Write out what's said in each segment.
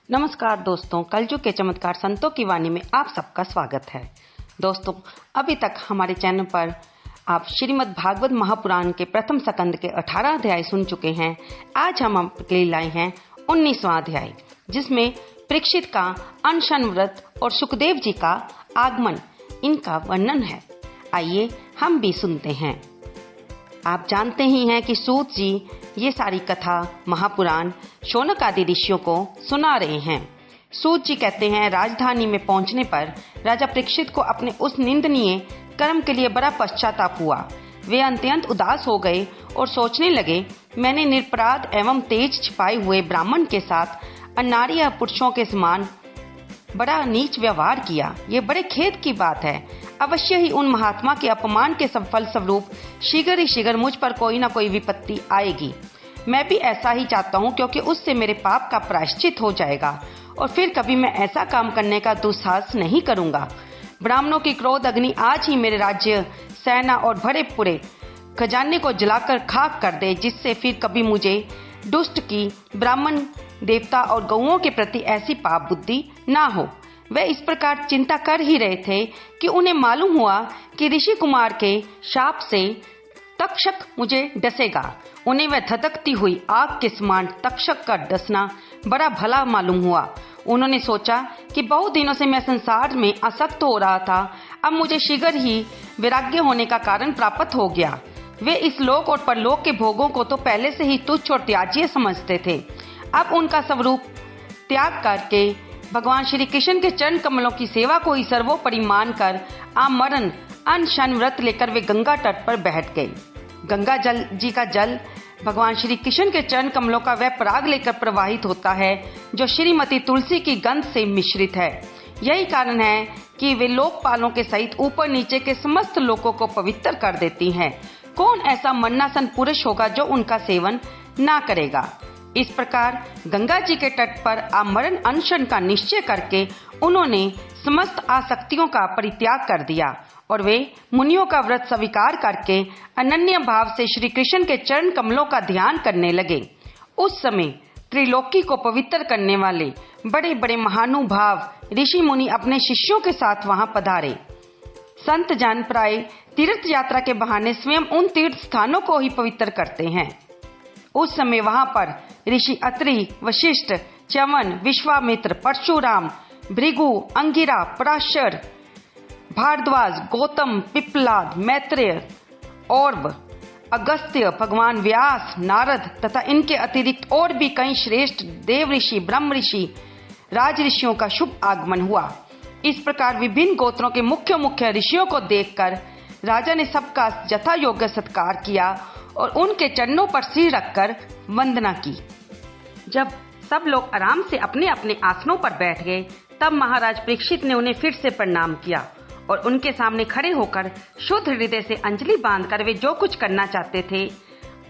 नमस्कार दोस्तों, कलयुग के चमत्कार संतों की वाणी में आप सबका स्वागत है। दोस्तों, अभी तक हमारे चैनल पर आप श्रीमद् भागवत महापुराण के प्रथम स्कंद के 18 अध्याय सुन चुके हैं। आज हम आपके लिए लाए हैं 19वां अध्याय, जिसमें परीक्षित का अनशन व्रत और सुखदेव जी का आगमन, इनका वर्णन है। आइए हम भी सुनते हैं। आप जानते ही हैं कि सूत जी ये सारी कथा महापुराण शौनक आदि ऋषियों को सुना रहे हैं। सूत जी कहते हैं, राजधानी में पहुंचने पर राजा परीक्षित को अपने उस निंदनीय कर्म के लिए बड़ा पश्चाताप हुआ। वे अत्यंत उदास हो गए और सोचने लगे, मैंने निरपराध एवं तेज छिपाए हुए ब्राह्मण के साथ अनार्य या पुरुषों के समान बड़ा नीच व्यवहार किया। ये बड़े खेद की बात है। अवश्य ही उन महात्मा के अपमान के फल स्वरूप शीघ्र ही शीघ्र मुझ पर कोई न कोई विपत्ति आएगी। मैं भी ऐसा ही चाहता हूँ, क्योंकि उससे मेरे पाप का प्रायश्चित हो जाएगा और फिर कभी मैं ऐसा काम करने का दुस्साहस नहीं करूँगा। ब्राह्मणों की क्रोध अग्नि आज ही मेरे राज्य, सेना और भरे पूरे खजाने को जलाकर खाक कर दे, जिससे फिर कभी मुझे दुष्ट की ब्राह्मण, देवता और गौओं के प्रति ऐसी पाप बुद्धि ना हो। वे इस प्रकार चिंता कर ही रहे थे कि उन्हें मालूम हुआ कि ऋषि कुमार के शाप से तक्षक मुझे डसेगा। उन्हें वह धधकती हुई आग के समान तक्षक का डसना बड़ा भला मालूम हुआ। उन्होंने सोचा कि बहुत दिनों से मैं संसार में आसक्त हो रहा था, अब मुझे शीघ्र ही वैराग्य होने का कारण प्राप्त हो गया। वे इस लोक और परलोक के भोगों को तो पहले से ही तुच्छ और त्याज्य समझते थे। अब उनका स्वरूप त्याग करके भगवान श्री कृष्ण के चरण कमलों की सेवा को ही सर्वोपरि मानकर आमरण अनशन व्रत लेकर वे गंगा तट पर बैठ गए। गंगा जल जी का जल भगवान श्री कृष्ण के चरण कमलों का वह पराग लेकर प्रवाहित होता है, जो श्रीमती तुलसी की गंध से मिश्रित है। यही कारण है कि वे लोकपालों के सहित ऊपर नीचे के समस्त लोकों को पवित्र कर देती हैं। कौन ऐसा मन्नासन पुरुष होगा जो उनका सेवन ना करेगा। इस प्रकार गंगा जी के तट पर आमरण अनशन का निश्चय करके उन्होंने समस्त आसक्तियों का परित्याग कर दिया और वे मुनियों का व्रत स्वीकार करके अनन्य भाव से श्री कृष्ण के चरण कमलों का ध्यान करने लगे। उस समय त्रिलोकी को पवित्र करने वाले बड़े बड़े महानुभाव ऋषि मुनि अपने शिष्यों के साथ वहां पधारे। संत जन प्राय तीर्थ यात्रा के बहाने स्वयं उन तीर्थ स्थानों को ही पवित्र करते हैं। उस समय वहां पर ऋषि अत्रि, वशिष्ठ, च्यवन, विश्वामित्र, परशुराम, भृगु, अंगिरा, पराशर, भारद्वाज, गौतम, पिप्पलाद, मैत्रेय, और्व, अगस्त्य, भगवान व्यास, नारद तथा इनके अतिरिक्त और भी कई श्रेष्ठ देव ऋषि, ब्रह्म ऋषि, राज ऋषियों का शुभ आगमन हुआ। इस प्रकार विभिन्न गोत्रों के मुख्य मुख्य ऋषियों को देखकर राजा ने सबका यथा योग्य सत्कार किया और उनके चरणों पर सिर रखकर वंदना की। जब सब लोग आराम से अपने अपने आसनों पर बैठ गए, तब महाराज परीक्षित ने उन्हें फिर से प्रणाम किया और उनके सामने खड़े होकर शुद्ध हृदय से अंजलि बांधकर वे जो कुछ करना चाहते थे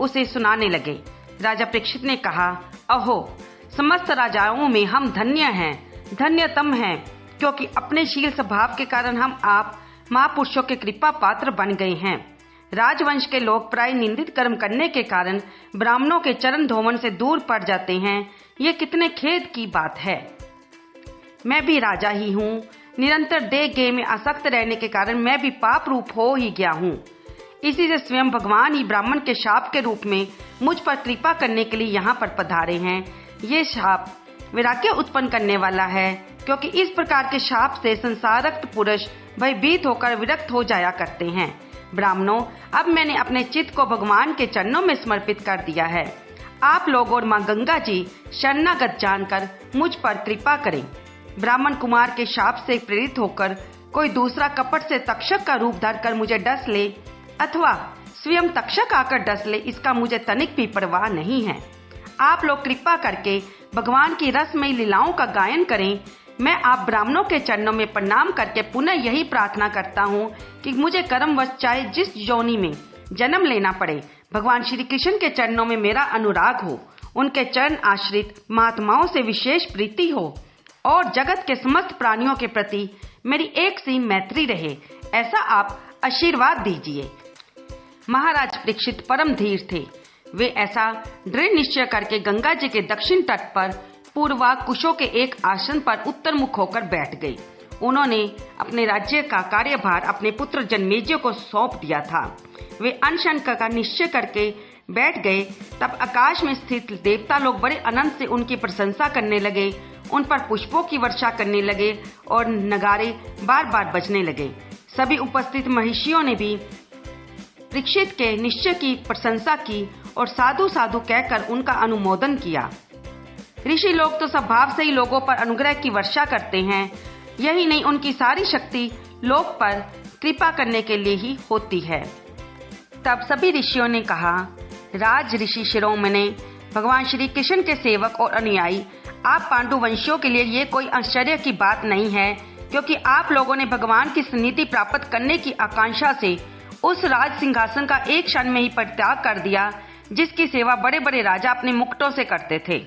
उसे सुनाने लगे। राजा परीक्षित ने कहा, अहो, समस्त राजाओं में हम धन्य हैं, धन्यतम हैं, क्योंकि अपने शील स्वभाव के कारण हम आप महापुरुषों के कृपा पात्र बन गए हैं। राजवंश के लोग प्राय निंदित कर्म करने के कारण ब्राह्मणों के चरण धोवन से दूर पड़ जाते हैं। ये कितने खेद की बात है। मैं भी राजा ही हूँ। निरंतर देह गेह में आसक्त रहने के कारण मैं भी पाप रूप हो ही गया हूँ। इसी से स्वयं भगवान ही ब्राह्मण के शाप के रूप में मुझ पर कृपा करने के लिए यहाँ पर पधारे हैं। ये शाप वैराग्य उत्पन्न करने वाला है, क्योंकि इस प्रकार के शाप से संसारक्त पुरुष भयभीत होकर विरक्त हो जाया करते हैं। ब्राह्मणों, अब मैंने अपने चित्त को भगवान के चरणों में समर्पित कर दिया है। आप लोग और माँ गंगा जी शरणागत जानकर मुझ पर कृपा करें। ब्राह्मण कुमार के शाप से प्रेरित होकर कोई दूसरा कपट से तक्षक का रूप धरकर मुझे डस ले अथवा स्वयं तक्षक आकर डस ले, इसका मुझे तनिक भी परवाह नहीं है। आप लोग कृपा करके भगवान की रसमयी लीलाओं का गायन करें। मैं आप ब्राह्मणों के चरणों में प्रणाम करके पुनः यही प्रार्थना करता हूँ कि मुझे कर्मवश चाहे जिस योनि में जन्म लेना पड़े, भगवान श्री कृष्ण के चरणों में मेरा अनुराग हो, उनके चरण आश्रित महात्माओं से विशेष प्रीति हो और जगत के समस्त प्राणियों के प्रति मेरी एक सी मैत्री रहे, ऐसा आप आशीर्वाद दीजिए। महाराज परीक्षित परम धीर थे। वे ऐसा दृढ़ निश्चय करके गंगा जी के दक्षिण तट पर पूर्वा कुशों के एक आसन पर उत्तरमुख होकर बैठ गई। उन्होंने अपने राज्य का कार्यभार अपने पुत्र जन्मेजय को सौंप दिया था। वे अनशन का निश्चय करके बैठ गए। तब आकाश में स्थित देवता लोग बड़े आनंद से उनकी प्रशंसा करने लगे, उन पर पुष्पों की वर्षा करने लगे और नगारे बार बार बजने लगे। सभी उपस्थित महिषियों ने भी परीक्षित के निश्चय की प्रशंसा की और साधु साधु कहकर उनका अनुमोदन किया। ऋषि लोग तो स्वभाव से ही लोगों पर अनुग्रह की वर्षा करते हैं, यही नहीं उनकी सारी शक्ति लोक पर कृपा करने के लिए ही होती है। तब सभी ऋषियों ने कहा, राज ऋषि शिरोमणि, भगवान श्री कृष्ण के सेवक और अनुयायी, आप पांडु वंशियों के लिए ये कोई आश्चर्य की बात नहीं है, क्योंकि आप लोगों ने भगवान की सन्निधि प्राप्त करने की आकांक्षा से उस राज सिंहासन का एक क्षण में ही परित्याग कर दिया, जिसकी सेवा बड़े बड़े राजा अपने मुकुटों से करते थे।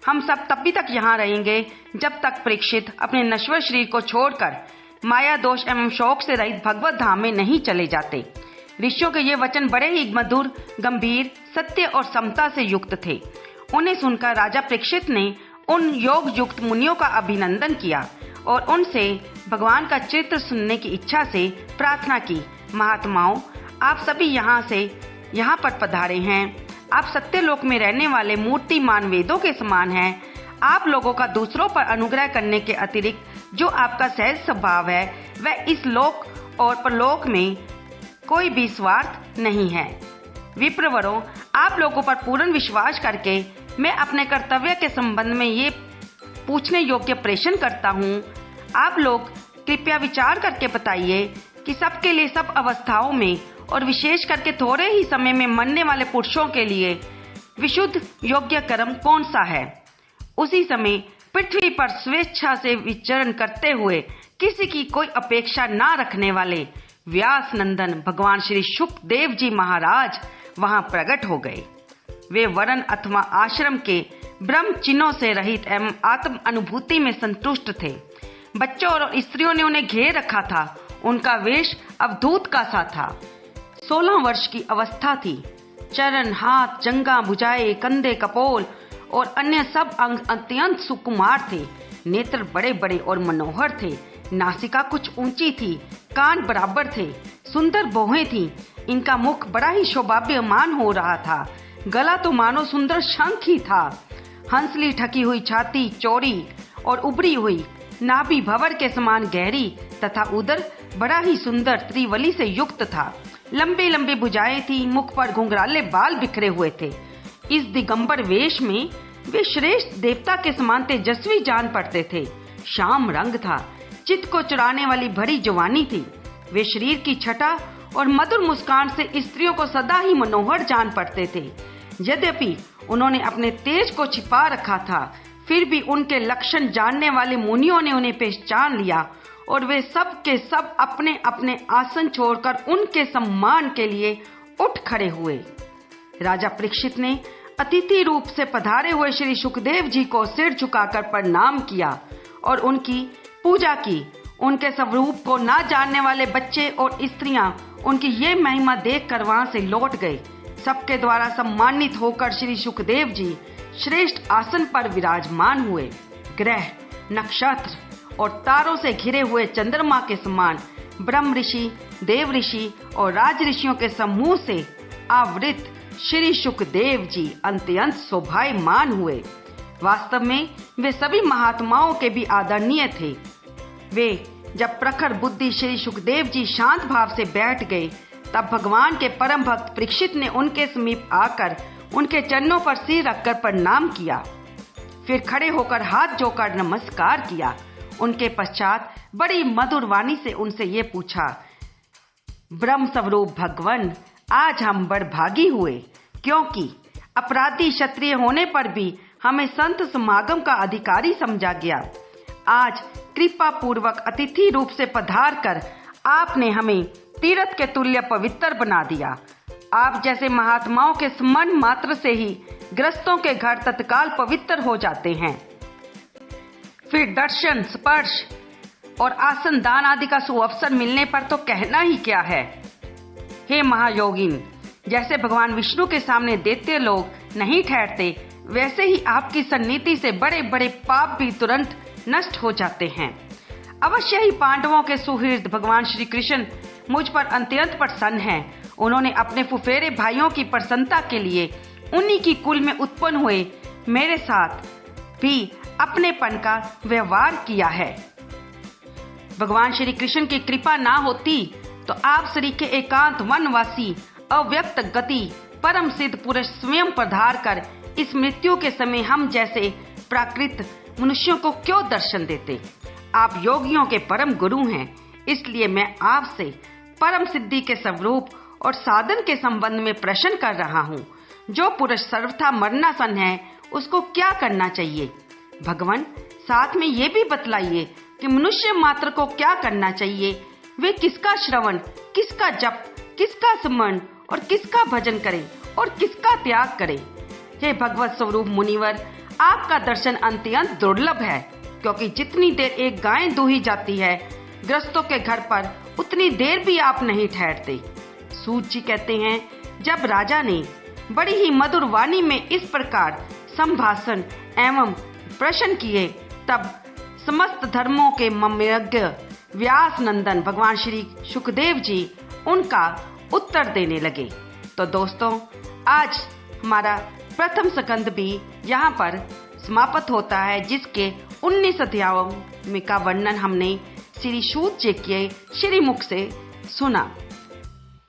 हम सब तभी तक यहाँ रहेंगे जब तक परीक्षित अपने नश्वर शरीर को छोड़कर माया दोष एवं शोक से रहित भगवत धाम में नहीं चले जाते। ऋषियों के ये वचन बड़े ही मधुर, गंभीर, सत्य और समता से युक्त थे। उन्हें सुनकर राजा परीक्षित ने उन योग युक्त मुनियों का अभिनंदन किया और उनसे भगवान का चित्र सुनने की इच्छा से प्रार्थना की। महात्माओं, आप सभी यहाँ पर पधारे हैं। आप सत्यलोक में रहने वाले मूर्तिमान वेदों के समान हैं। आप लोगों का दूसरों पर अनुग्रह करने के अतिरिक्त जो आपका सहज स्वभाव है, वह इस लोक और परलोक में कोई भी स्वार्थ नहीं है। विप्रवरों, आप लोगों पर पूर्ण विश्वास करके मैं अपने कर्तव्य के संबंध में ये पूछने योग्य प्रश्न करता हूँ। आप लोग कृपया विचार करके बताइए कि सबके लिए सब अवस्थाओं में और विशेष करके थोड़े ही समय में मरने वाले पुरुषों के लिए विशुद्ध योग्य कर्म कौन सा है। उसी समय पृथ्वी पर स्वेच्छा से विचरण करते हुए किसी की कोई अपेक्षा न रखने वाले व्यास नंदन भगवान श्री शुकदेव जी महाराज वहां प्रकट हो गए। वे वर्ण अथवा आश्रम के ब्रह्म चिन्हों से रहित एवं आत्म अनुभूति में संतुष्ट थे। बच्चों और स्त्रियों ने उन्हें घेर रखा था। उनका वेश अवधूत का सा था। 16 वर्ष की अवस्था थी। चरण, हाथ, जंगा, भुजाएं, कंधे, कपोल और अन्य सब अंग अत्यंत सुकुमार थे। नेत्र बड़े बड़े और मनोहर थे। नासिका कुछ ऊंची थी, कान बराबर थे, सुंदर भौहें थीं। इनका मुख बड़ा ही शोभायमान हो रहा था। गला तो मानो सुंदर शंख ही था। हंसली ठकी हुई छाती चौड़ी और उभरी हुई, नाभि भंवर के समान गहरी तथा उदर बड़ा ही सुंदर त्रिवली से युक्त था। लंबे लंबे भुजाएं थी, मुख पर घुंघराले बाल बिखरे हुए थे। इस दिगंबर वेश में वे श्रेष्ठ देवता के समान तेजस्वी जान पड़ते थे। श्याम रंग था, चित्त को चुराने वाली भरी जवानी थी। वे शरीर की छटा और मधुर मुस्कान से स्त्रियों को सदा ही मनोहर जान पड़ते थे। यद्यपि उन्होंने अपने तेज को छिपा रखा था, फिर भी उनके लक्षण जानने वाले मुनियों ने उन्हें पहचान लिया और वे सब के सब अपने अपने आसन छोड़कर उनके सम्मान के लिए उठ खड़े हुए। राजा परीक्षित ने अतिथि रूप से पधारे हुए श्री शुकदेव जी को सिर झुकाकर प्रणाम किया और उनकी पूजा की। उनके स्वरूप को ना जानने वाले बच्चे और स्त्रियां उनकी ये महिमा देखकर वहां से लौट गए। सबके द्वारा सम्मानित होकर श्री शुकदेव जी श्रेष्ठ आसन पर विराजमान हुए। ग्रह, नक्षत्र और तारों से घिरे हुए चंद्रमा के समान ब्रह्म ऋषि, देव ऋषि और राज ऋषियों के समूह से आवृत श्री शुकदेव जी अत्यंत शोभायमान हुए। वास्तव में वे सभी महात्माओं के भी आदरणीय थे। वे जब प्रखर बुद्धि श्री शुकदेव जी शांत भाव से बैठ गए, तब भगवान के परम भक्त परीक्षित ने उनके समीप आकर उनके चरणों पर सिर रखकर प्रणाम किया। फिर खड़े होकर हाथ जोड़कर नमस्कार किया। उनके पश्चात बड़ी मधुर वाणी से उनसे ये पूछा, ब्रह्म स्वरूप भगवान, आज हम बड़भागी हुए, क्योंकि अपराधी क्षत्रिय होने पर भी हमें संत समागम का अधिकारी समझा गया। आज कृपा पूर्वक अतिथि रूप से पधार कर आपने हमें तीर्थ के तुल्य पवित्र बना दिया। आप जैसे महात्माओं के स्मरण मात्र से ही ग्रस्तों के घर तत्काल पवित्र हो जाते हैं। फिर दर्शन, स्पर्श और आसन दान आदि का सुअवसर मिलने पर तो कहना ही क्या है। हे महायोगिन, जैसे भगवान विष्णु के सामने दैत्य लोग नहीं ठहरते, वैसे ही आपकी सन्नीति से बड़े बड़े पाप भी तुरंत नष्ट हो जाते हैं। अवश्य ही पांडवों के सुहृद भगवान श्री कृष्ण मुझ पर अत्यंत प्रसन्न हैं। उन्होंने अपने फुफेरे भाइयों की प्रसन्नता के लिए उन्हीं की कुल में उत्पन्न हुए मेरे साथ भी अपनेपन का व्यवहार किया है। भगवान श्री कृष्ण की कृपा ना होती तो आप श्री के एकांत वनवासी अव्यक्त गति परम सिद्ध पुरुष स्वयं पधार कर इस मृत्यु के समय हम जैसे प्राकृत मनुष्यों को क्यों दर्शन देते। आप योगियों के परम गुरु हैं, इसलिए मैं आपसे परम सिद्धि के स्वरूप और साधन के संबंध में प्रश्न कर रहा हूँ। जो पुरुष सर्वथा मरणासन है उसको क्या करना चाहिए? भगवान साथ में ये भी बतलाइए कि मनुष्य मात्र को क्या करना चाहिए। वे किसका श्रवण, किसका जप, किसका स्मरण और किसका भजन करें और किसका त्याग करें। हे भगवत स्वरूप मुनिवर, आपका दर्शन अत्यंत दुर्लभ है, क्योंकि जितनी देर एक गाय दूही जाती है गृहस्थों के घर पर, उतनी देर भी आप नहीं ठहरते। सूत जी कहते हैं, जब राजा ने बड़ी ही मधुर वाणी में इस प्रकार संभाषण एवं प्रश्न किए, तब समस्त धर्मों के मम्यज्ञ व्यास नंदन भगवान श्री सुखदेव जी उनका उत्तर देने लगे। तो दोस्तों, आज हमारा प्रथम स्कंद भी यहाँ पर समाप्त होता है, जिसके 19 अध्यायों का वर्णन हमने श्री सूत जी के श्रीमुख से सुना।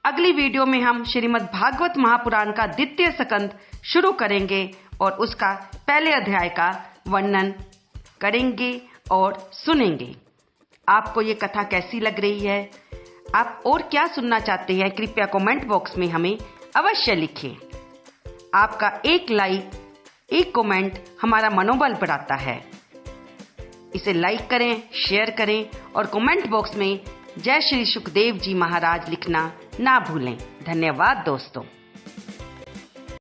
अगली वीडियो में हम श्रीमद् भागवत महापुराण का द्वितीय स्कंद शुरू करेंगे और उसका पहले अध्याय का वर्णन करेंगे और सुनेंगे। आपको ये कथा कैसी लग रही है? आप और क्या सुनना चाहते हैं? कृपया कमेंट बॉक्स में हमें अवश्य लिखें। आपका एक लाइक, एक कमेंट हमारा मनोबल बढ़ाता है। इसे लाइक करें, शेयर करें और कमेंट बॉक्स में जय श्री सुखदेव जी महाराज लिखना ना भूलें। धन्यवाद दोस्तों।